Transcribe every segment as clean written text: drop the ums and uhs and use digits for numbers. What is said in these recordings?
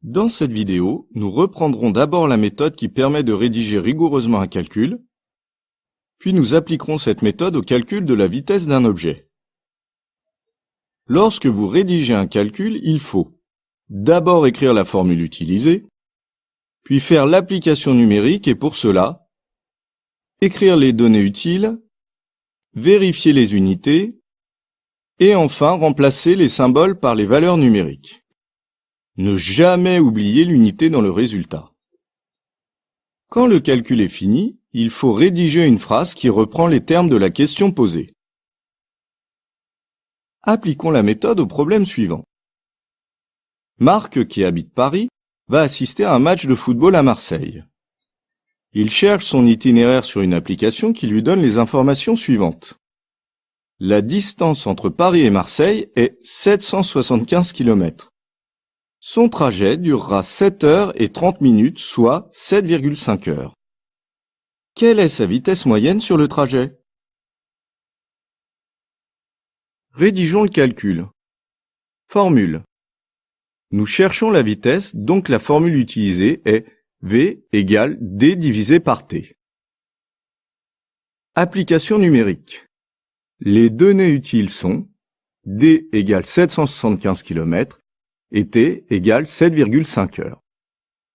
Dans cette vidéo, nous reprendrons d'abord la méthode qui permet de rédiger rigoureusement un calcul, puis nous appliquerons cette méthode au calcul de la vitesse d'un objet. Lorsque vous rédigez un calcul, il faut d'abord écrire la formule utilisée, puis faire l'application numérique et pour cela, écrire les données utiles, vérifier les unités et enfin remplacer les symboles par les valeurs numériques. Ne jamais oublier l'unité dans le résultat. Quand le calcul est fini, il faut rédiger une phrase qui reprend les termes de la question posée. Appliquons la méthode au problème suivant. Marc, qui habite Paris, va assister à un match de football à Marseille. Il cherche son itinéraire sur une application qui lui donne les informations suivantes. La distance entre Paris et Marseille est 775 km. Son trajet durera 7 heures et 30 minutes, soit 7,5 heures. Quelle est sa vitesse moyenne sur le trajet? Rédigeons le calcul. Formule. Nous cherchons la vitesse, donc la formule utilisée est V égale D divisé par T. Application numérique. Les données utiles sont D égale 775 km et T égale 7,5 heures.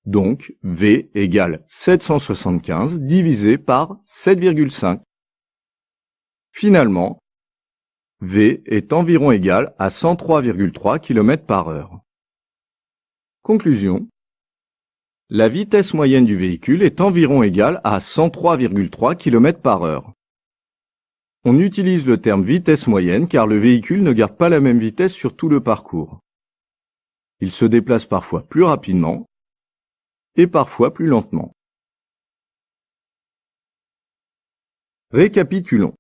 Donc, V égale 775 divisé par 7,5. Finalement, V est environ égal à 103,3 km par heure. Conclusion. La vitesse moyenne du véhicule est environ égale à 103,3 km par heure. On utilise le terme vitesse moyenne car le véhicule ne garde pas la même vitesse sur tout le parcours. Il se déplace parfois plus rapidement et parfois plus lentement. Récapitulons.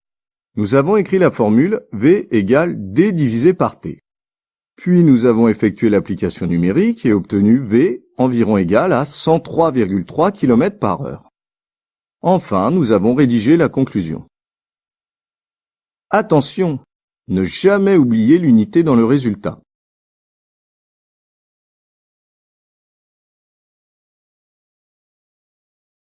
Nous avons écrit la formule V égale D divisé par T. Puis nous avons effectué l'application numérique et obtenu V environ égal à 103,3 km par heure. Enfin, nous avons rédigé la conclusion. Attention, ne jamais oublier l'unité dans le résultat.